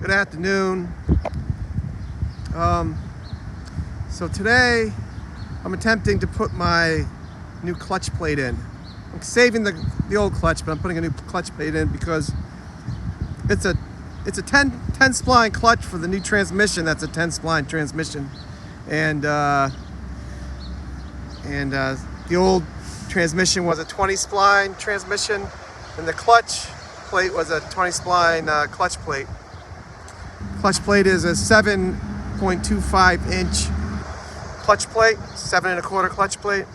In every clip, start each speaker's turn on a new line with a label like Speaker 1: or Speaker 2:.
Speaker 1: Good afternoon. So today I'm attempting to put my new clutch plate in. I'm saving the old clutch, but I'm putting a new clutch plate in because it's a 10 spline clutch for the new transmission. That's a 10 spline transmission, and the old transmission was a 20 spline transmission, and the clutch plate was a 20 spline clutch plate. Clutch plate is a 7.25 inch clutch plate, 7 1/4 clutch plate.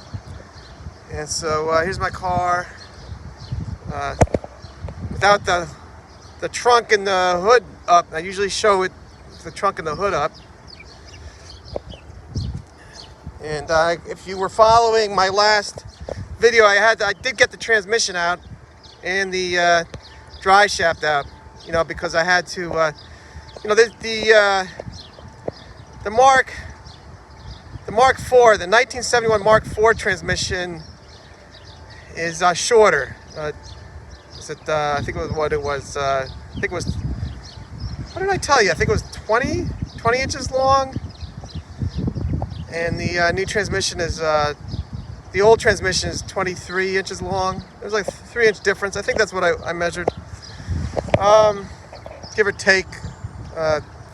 Speaker 1: And so here's my car without the trunk and the hood up. I usually show it with the trunk and the hood up. And if you were following my last video, I did get the transmission out and the dry shaft out, because I had to, the Mark IV, the 1971 Mark IV transmission is shorter. I think it was what it was. I think it was. What did I tell you? I think it was 20 inches long. And the new transmission is the old transmission is 23 inches long. There's like 3-inch difference. I think that's what I measured. Give or take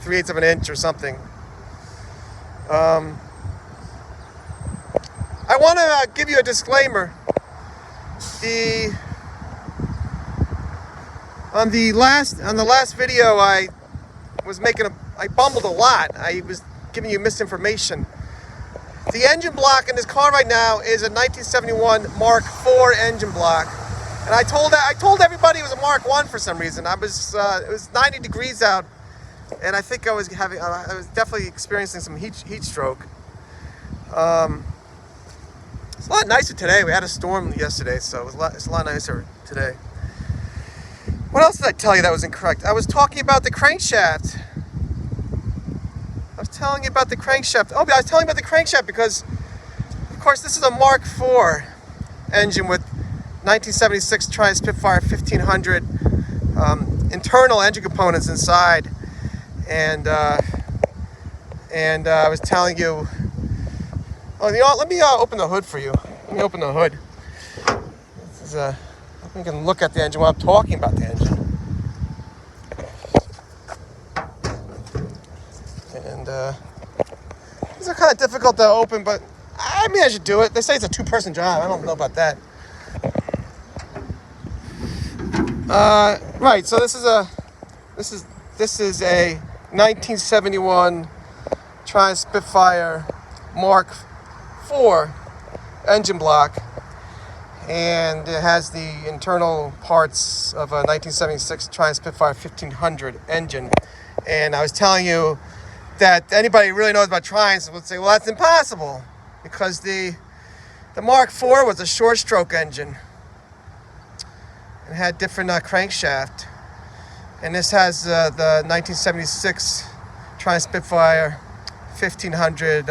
Speaker 1: 3/8 of an inch or something. I want to give you a disclaimer. On the last video, I bumbled a lot. I was giving you misinformation. The engine block in this car right now is a 1971 Mark IV engine block, and I told everybody it was a Mark I for some reason. It was 90 degrees out, and I think I was definitely experiencing some heat stroke. It's a lot nicer today. We had a storm yesterday, so it's a lot nicer today. What else did I tell you that was incorrect? I was talking about the crankshaft. I was telling you about the crankshaft. Oh, I was telling you about the crankshaft because, of course, this is a Mark IV engine with 1976 Spitfire 1500 internal engine components inside, and I was telling you. Oh, let me open the hood for you. Let me open the hood. This is you can look at the engine while I'm talking about the engine. And these are kind of difficult to open, but I mean I should do it. They say it's a 2-person job. I don't know about that. Right. So this is a 1971 Spitfire Mark IV engine block, and it has the internal parts of a 1976 Spitfire 1500 engine. And I was telling you that anybody who really knows about Triumphs would say, well, that's impossible, because the Mark IV was a short-stroke engine and had different crankshaft, and this has the 1976 Spitfire 1500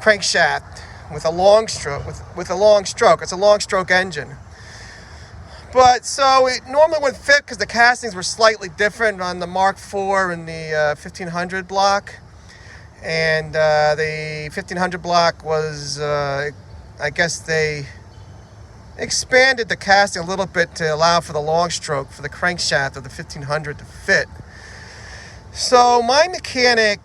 Speaker 1: crankshaft with a long stroke. With a long stroke, it's a long stroke engine. But so it normally would fit because the castings were slightly different on the Mark IV and the 1500 block, and the 1500 block was, I guess they expanded the casting a little bit to allow for the long stroke for the crankshaft of the 1500 to fit. So my mechanic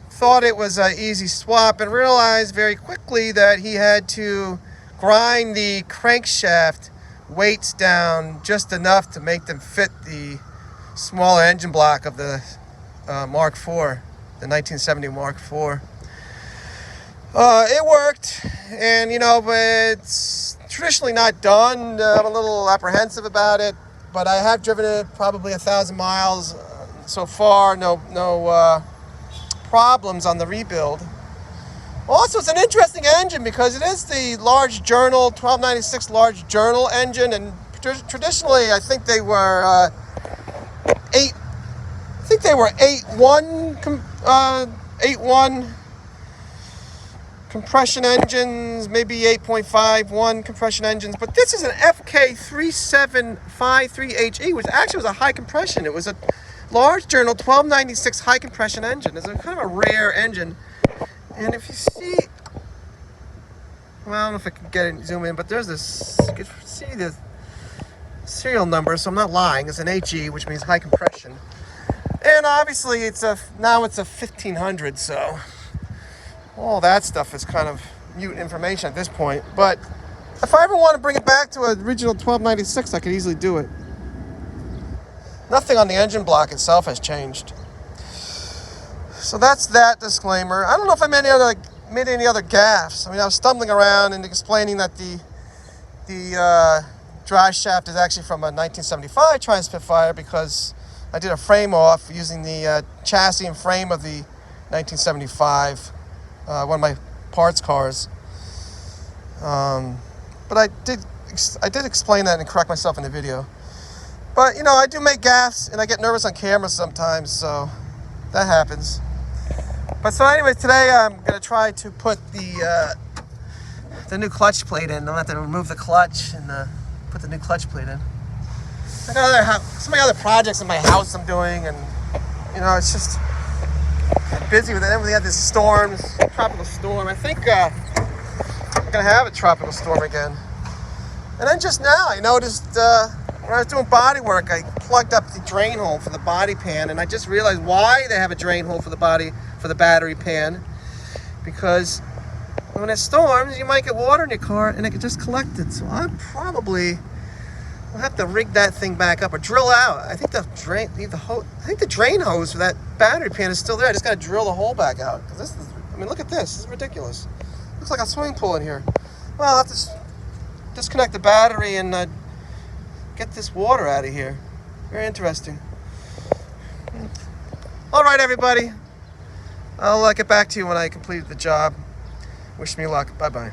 Speaker 1: thought it was an easy swap and realized very quickly that he had to grind the crankshaft weights down just enough to make them fit the smaller engine block of the Mark IV, the 1970 Mark IV. It worked, and but it's traditionally not done. I'm a little apprehensive about it, but I have driven it probably 1,000 miles so far. No problems on the rebuild. Also, it's an interesting engine because it is the large journal 1296 large journal engine, and traditionally I think they were 8.1 compression engines, maybe 8.51 compression engines, but this is an FK3753HE, which actually was a high compression. It was a Large journal 1296 high compression engine. It's a kind of a rare engine. And if you see, well, I don't know if I can get it, zoom in, but there's this, you can see the serial number, so I'm not lying. It's an HE, which means high compression. And obviously now it's a 1500, so all that stuff is kind of mute information at this point. But if I ever want to bring it back to an original 1296, I could easily do it. Nothing on the engine block itself has changed. So that's that disclaimer. I don't know if I made any other gaffes. I mean, I was stumbling around and explaining that the drive shaft is actually from a 1975 Tri-Spitfire because I did a frame off using the chassis and frame of the 1975, one of my parts cars. But I did explain that and correct myself in the video. But, you know, I do make gaffes, and I get nervous on camera sometimes, so that happens. But so anyway, today I'm going to try to put the new clutch plate in. I'll have to remove the clutch and put the new clutch plate in. I got so many other projects in my house I'm doing, and, you know, it's just I'm busy with it. And we had this storm, this tropical storm. I think I'm going to have a tropical storm again. And then just now, I noticed when I was doing body work, I plugged up the drain hole for the body pan, and I just realized why they have a drain hole for the battery pan. Because when it storms, you might get water in your car, and it can just collect it. So I'll have to rig that thing back up or drill out. I think the drain hose for that battery pan is still there. I just got to drill the hole back out. Look at this. This is ridiculous. Looks like a swimming pool in here. Well, I'll have to disconnect the battery and get this water out of here. Very interesting. All right, everybody. I'll get back to you when I complete the job. Wish me luck. Bye-bye.